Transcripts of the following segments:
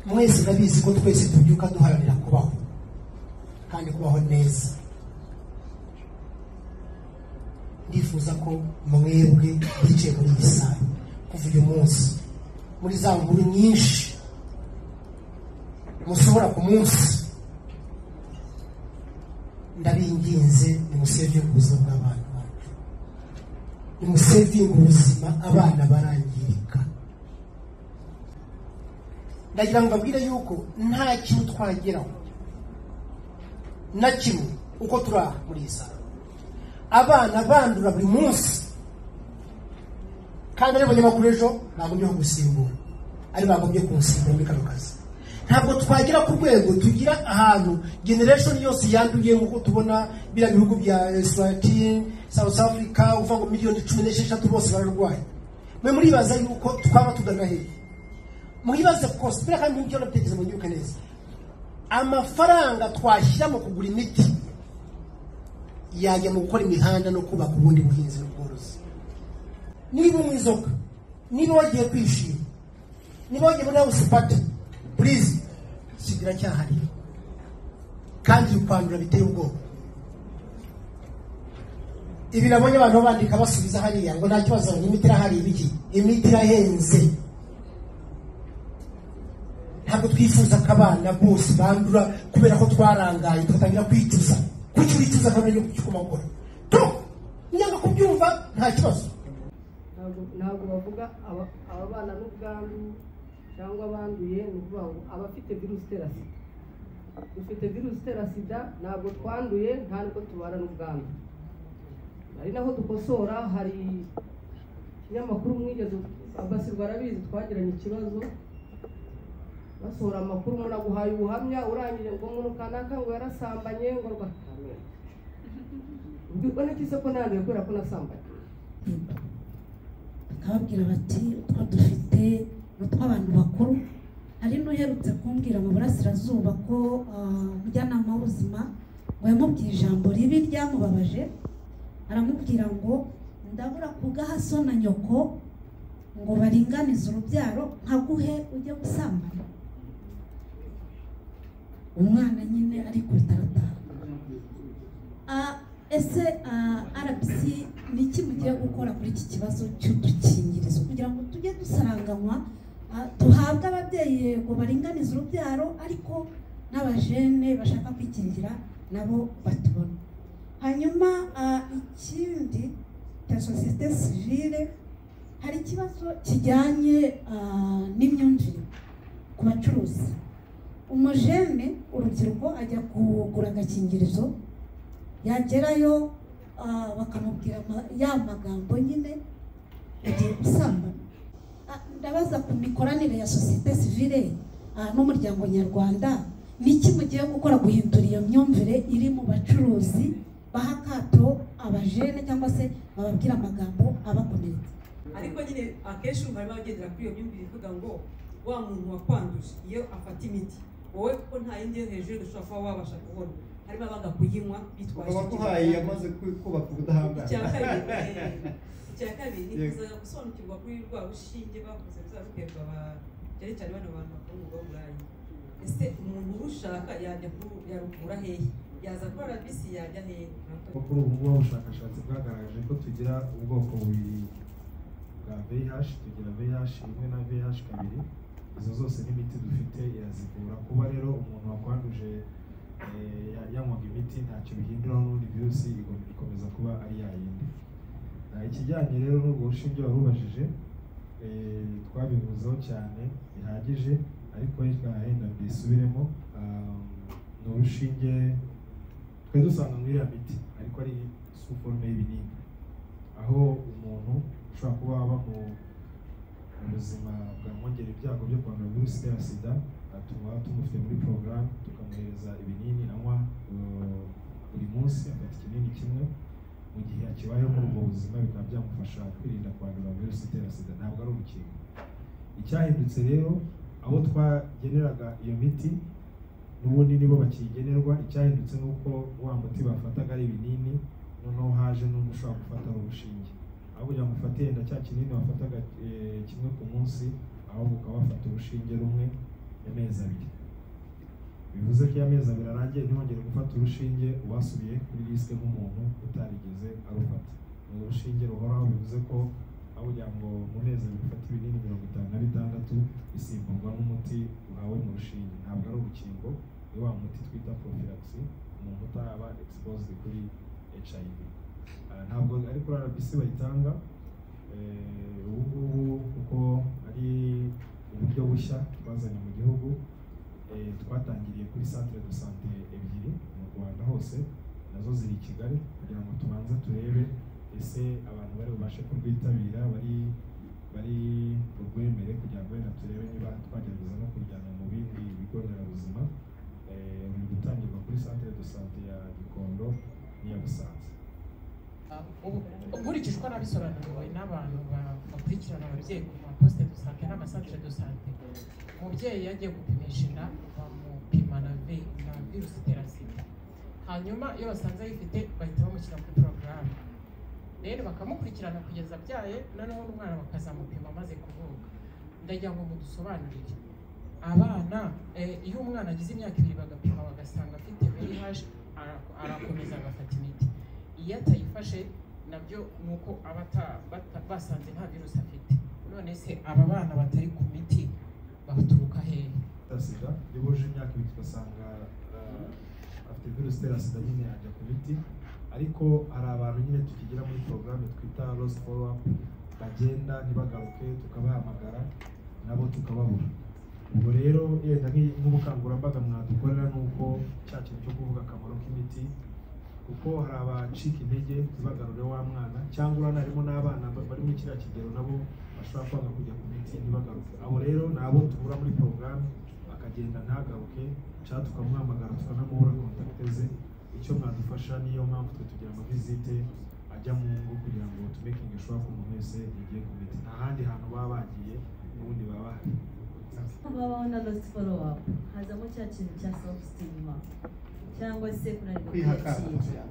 mwese ndabizi ko twese tubyuka duharanira kubaho kandi kubaho neza. Ndifuza ko mwebwe bicaye muri iyi sare kuva uyu munsi muri za nkuru nyinshi musohora ku munsi, ndabinginze nimusevinge ubuzima bw'abana bacu, nimusevinge ubuzima abana barangirika. Ndagira ngo mbabwire yuko nta kintu twageraho na kimwe uko turi muri iyi sare abana bandura buri munsi, kandi ari abanyamakuru ejo bagombye gusimbura, ari bagombye kunsimbura muri kano kazi. Ntabwo twagera ku rwego tugira ahantu generation yose yanduye nk'uko tubona bira bihugu bya Eswatini, South Africa, uva ngo miliyoni 16 bose bararwaye. Mwe muribaza yuko twaba tugana hehe? Muribaza cost bira kandi ibyo nabitegeze mu nyuka neza. Amafaranga twashyira mu kugura imiti yajya mu gukora imihanda no kubaka ubundi buhinzi n'ubworozi. Niba umwizoka, niba wagiye kwishima, niba wagiye muri house party, please sigira cyahari kandi ukwandura biteye ubwoba. Ibi nabonye abantu bandika basubiza hariya ngo nta kibazo n'imiti irahari. Ibiki imiti irahenze. Ntabwo twifuza ko abana bose bandura kubera ko twarangaye tugatangira kwicuza. Kuki uricuza kandi yo kukumagora to nyanga kubyumva nta kibazo. Ntabwo bavuga ababana n'ubwandu cyangwa abanduye, ni ukuvuga ngo abafite virusi itera sida. Dufite virusi itera sida, ntabwo twanduye, nta nubwo tubana n'ubwandu. Ari naho dukosora. Hari ikinyamakuru mwigeze abasirwa arabizi, twagiranye ikibazo basohora amakuru, umuntu aguhaye ubuhamya urangije ngo umuntu kanaka ngo yarasambanye ngo rwatamye. Ubwo n'ikise ko nanduye kubera ko nasambanye. Kababwira bati utwo dufite n'utw'abantu bakuru. Hari n'uherutse kumbwira mu burasirazuba ko umujyanama w'ubuzima ngo yamubwiye ijambo ribi ryamubabaje, aramubwira ngo ndabura kugaha so na nyoko ngo baringanize urubyaro nkaguhe ujye gusambana. Umwana nyine ari kutarataha. Ese RBC niki mugiye gukora kuri iki kibazo cy'udukingirizo kugira ngo tujye dusaranganywa, tuhabwe ababyeyi ngo baringanize urubyaro, ariko n'abajene bashaka kwikingira nabo batubona. Hanyuma ikindi cya société civile, hari ikibazo kijyanye n'imyumvire ku bacuruzi. Umujene urubyiruko ajya kugura agakingirizo, yagerayo bakamubwira ya magambo nyine agiye gusambana. Ndabaza ku mikoranire ya société civile n'umuryango nyarwanda, niki mugiye gukora guhindura iyo myumvire iri mu bacuruzi baha akato abajene cyangwa se bababwira amagambo abakomeretsa? Ariko nyine akenshi umva bagendera kuri iyo myumvire ivuga ngo wa muntu wakwanduje iyo afata imiti, wowe ko nta yindi hejuru dushobora kuba wabasha kubona, harimo abanga kuyinywa bitwaje abakuhaye yamaze kubaka ubudahangara. Icya kabiri ni kuza gusobanukirwa kuri rwa rushinge bavuze bizaruterwa cyane cyane bano bantu bakora umwuga w'uburayi. Ese umuntu urushaka yajya yarukura hehe? Yaza kuri RBC yajya hehe? Kuri ubu ngubu ubushakashatsi bwagaragaje ko tugira ubwoko bubiri bwa VIH, tugira VIH imwe na VIH kabiri. Izo zose n'imiti dufite irazivura. Kuba rero umuntu wakwanduje yanywaga imiti ntacyo bihindura, n'ubundi virusi ikomeza kuba ari yayindi. Ikijyanye rero n'ubwo rushinge warubajije, twabivuzeho cyane bihagije, ariko henda mbisubiremo. Ni urushinge twe dusanga muri iriya miti, ariko ari suforme y'ibinini, aho umuntu ushobora kuba aba mu buzima bwamwongera ibyago byo kwandura virusi itera sida, tuba tumufite muri porogaramu, tukamuhereza ibinini anywa buri munsi, afata ikinini kimwe. Mu gihe akibayeho muri ubwo buzima bikaba byamufasha kwirinda kwandura virusi itera sida, ntabwo ari urukingo. Icyahindutse rero, abo twageneraga iyo miti n'ubundi nibo bakigenerwa. Icyahindutse ni uko wa muti bafataga ari ibinini, noneho haje n'undi ushobora gufata urushinge. Aho kugira ngo ufate yenda cya kinini wafataga kimwe ku munsi, ahubwo ukaba wafata urushinge rumwe y'amezi 2. bivuze ko amezi 2 arangiye ntihongere gufata urushinge wasubiye kuri liste nk'umuntu utarigeze arufata. Ni urushinge ruhoraho, bivuze ko aho kugira ngo mu mezi bifata ibinini 56 bisimburwa n'umuti uhawe mu rushinge. Ntabwo ari urukingo, ni wa muti twita prophylaxis umuntu utaraba exposed kuri HIV. Ntabwo ari kuri RBC bayitanga ubu kuko ari uburyo bushya twazanye mu gihugu. Twatangiriye kuri centre de santé ebyiri mu Rwanda hose, nazo ziri i Kigali, kugira ngo tubanze turebe ese abantu bari bubashe kurwitabira bari urwemere, kugira ngo wenda turebe niba twagerageza no kujyana mu bindi bigo nderabuzima. Biri gutangirwa kuri centre de santé ya Gikondo n'iya Busanza. Nkurikije uko nabisobanuriwe n'abantu bakurikirana ababyeyi ku maposite de sante n'amasantere de sante, umubyeyi yagiye gupimisha inda bamupima na virusi itera sida, hanyuma iyo basanze ayifite bahita bamushyira kuri porogaramu, rero bakamukurikirana kugeza abyaye, noneho n'umwana bakazamupima amaze kuvuka. Ndagira ngo mudusobanurire abana, iyo umwana agize imyaka 2 bagapima bagasanga afite VIH, arakomeza agafata imiti. Iyo atayifashe nabyo nuko basanze nta virusi afite. None se aba bana batari ku miti baturuka hehe? Sida yobuje imyaka 2 tugasanga afite virusi itera sida, nyine ajya ku miti. Ariko hari abantu nyine tukigira muri programme twita loss follow up, bagenda ntibagaruke, tukabahamagara nabo tukababura. Ubwo rero yenda nk'ubukangurambaga mwadukorera nuko cya kintu cyo kuvuga akamaro k'imiti, kuko hari abacika intege ntibagarure wa mwana, cyangwa urana harimo n'abana bari muri kiriya kigero nabo bashobora kwanga kujya ku miti ntibagaruke. Abo rero nabo tubura muri programme, akagenda ntagaruke, cyangwa tukamuhamagara tukanamuhura kontakte ze. Icyo mwadufasha niyo mpamvu twe tugira amavizite ajya mu ngo, kugira ngo tumekinge sure ko umuntu wese yagiye ku miti, nta handi hantu baba bagiye n'ubundi baba bahari. Babaho na lost follow up, hazamo cya kintu cya self stigma, cyangwa se kunanirwa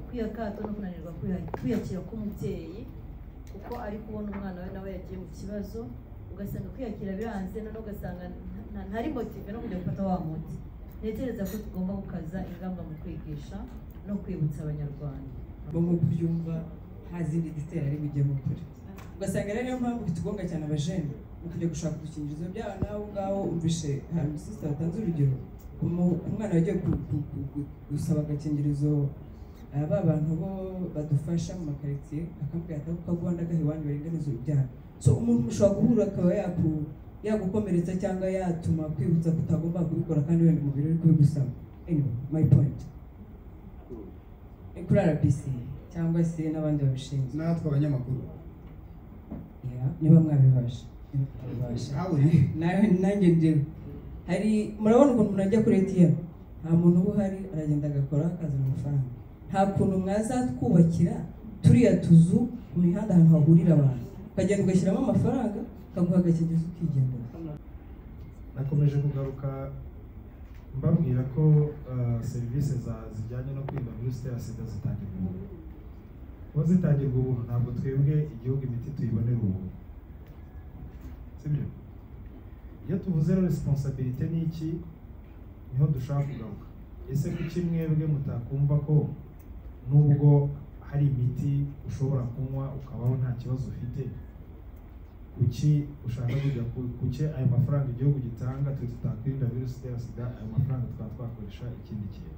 kwiyakira no kunanirwa kwiyakira k'umubyeyi, kuko ari kubona umwana we nawe yagiye mu kibazo, ugasanga kwiyakira biranze, none ugasanga ntari motive no kujya gufata wa muti. Ntekereza ko tugomba gukaza ingamba mu kwigisha no kwibutsa abanyarwanda bo mu kubyumva nta zindi ditera ari bujye mu kure. Ugasanga rero niyo mpamvu bitugonga cyane abajene mu kujya gushaka udukingirizo byabo. Nawe ngaho umvishe hari umusista watanze urugero ku mwana wagiye gusaba agakingirizo, ba bantu bo badufasha mu makaritsiye akambwira ati ko Rwanda gahe wanyu baringaniza urubyaro. So umuntu ushobora guhura akaba yagukomeretsa cyangwa yatuma kwibutsa ko utagomba kubikora kandi wenda umubiri uri kubigusaba. Anyway, my point kuri RBC cyangwa se n'abandi babishinzwe, natwe abanyamakuru niba mwabibasha nanjye njyewe hari murabona ukuntu umuntu ajya kuri ATM, nta muntu uba uhari, aragenda agakora akazana amafaranga. Nta kuntu mwazatwubakira turiya tuzu ku mihanda ahantu hahurira abantu, ukagenda ugashyiramo amafaranga ukaguha agakingirizo ukigendera. Nakomeje kugaruka mbabwira ko serivisi zijyanye no kwirinda virusi itera sida zitangirwa ubuntu. Kuba zitangirwa ubuntu ntabwo twebwe igihugu imiti tuyibonera ubuntu, sibyo? Iyo tuvuze responsibility ni iki, niho dushaka kugaruka. Ese kuki mwebwe mutakumva ko nubwo hari imiti ushobora kunywa ukabaho nta kibazo ufite, kuki ushaka kujya kuki ayo mafaranga igihugu gitanga tutakwirinda virusi itera sida, ayo mafaranga twakoresha ikindi kintu?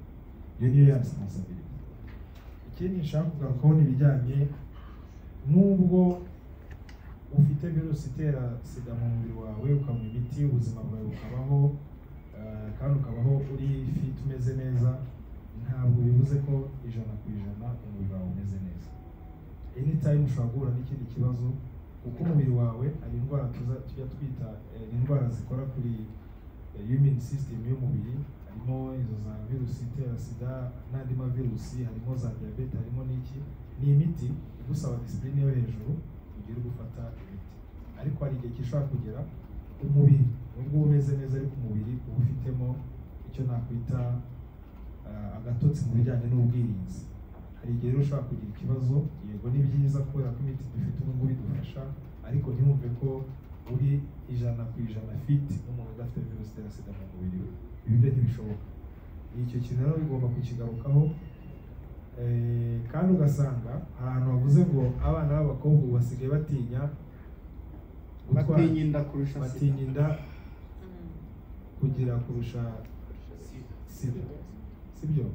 Iyo niyo ya responsibility. Ikindi nshaka kugarukaho ni ibijyanye n'ubwo ufite virusi itera sida mu mubiri wawe, ukanywa imiti, ubuzima bwawe bukabaho kandi ukabaho uri fit umeze neza, ntabwo bivuze ko 100% umubiri wawe umeze neza. Anytime ushobora guhura n'ikindi kibazo, kuko umubiri wawe ari indwara tujya twita indwara zikora kuri immune system y'umubiri, harimo izo za virusi itera sida n'andi mavirusi, harimo za diabete, harimo n'iki. Ni imiti igusaba discipline yo hejuru ugiye gufata imiti, ariko hari igihe gishobora kugera umubiri nubwo umeze neza, ariko umubiri uba ufitemo icyo nakwita agatotsi mu bijyanye n'ubwirinzi. Hari igihe rero ushobora kugira ikibazo, yego ni byiza kubera ko imiti dufite ubu ngubu idufasha, ariko ntiwumve ko uri 100% fit n'umuntu udafite virusi itera sida mu mubiri we. Ibi byo ntibishoboka. Icyo kintu rero bigomba kukigarukaho, kandi ugasanga ahantu bavuze ngo abana b'abakobwa basigaye batinya batinya inda kugira kurusha sida, sibyo?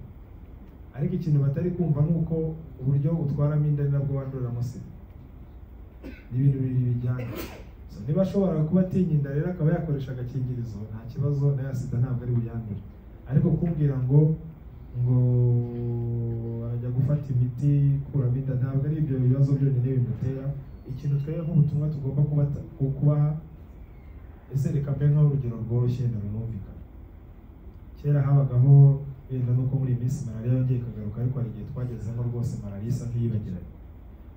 Ariko ikintu batari kumva nuko uburyo utwaramo inda nabwo wanduramo sida. Ni ibintu bibiri bijyana. So niba ashobora kuba atinya inda rero akaba yakoresha agakingirizo, nta kibazo, na ya sida ntabwo ari buyandure. Ariko kumbwira ngo ajya gufata imiti kuramo inda, ntabwo ari ibyo bibazo byonyine bimutera. Ikintu twebwe nk'ubutumwa tugomba kubaha, ese reka mbe nk'urugero rworoshye runumvikana. Kera habagaho wenda nuko muri iyi minsi malariya yongeye ikagaruka, ariko hari igihe twagezemo rwose malariya isa nk'iyibagiranye.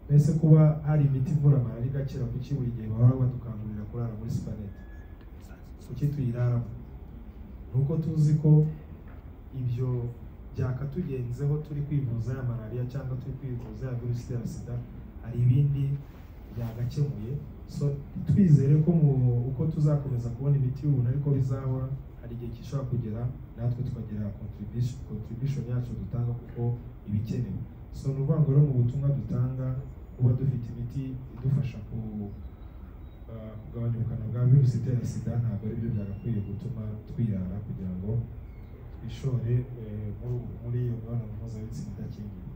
Mbese kuba hari imiti ivura malariya igakira, kuki buri gihe bahora badukangurira kurara muri supanete? Kuki tuyiraramo? Nuko tuzi ko ibyo byakatugenzeho turi kwivuza ya malariya cyangwa turi kwivuza ya virusi itera sida, hari ibindi byagakemuye. So twizere ko uko tuzakomeza kubona imiti y'ubuntu ariko bizahora, hari igihe gishobora kugera natwe tukagira contribution yacu dutanga kuko ibikenewe. So ni ukuvuga ngo rero mu butumwa dutanga, kuba dufite imiti idufasha kugabanya ubukana bwa virusi itera sida, ntabwo ari byo byagakwiye gutuma twirara kugira ngo twishore muri iyo mibonano mpuzabitsina idakingiye.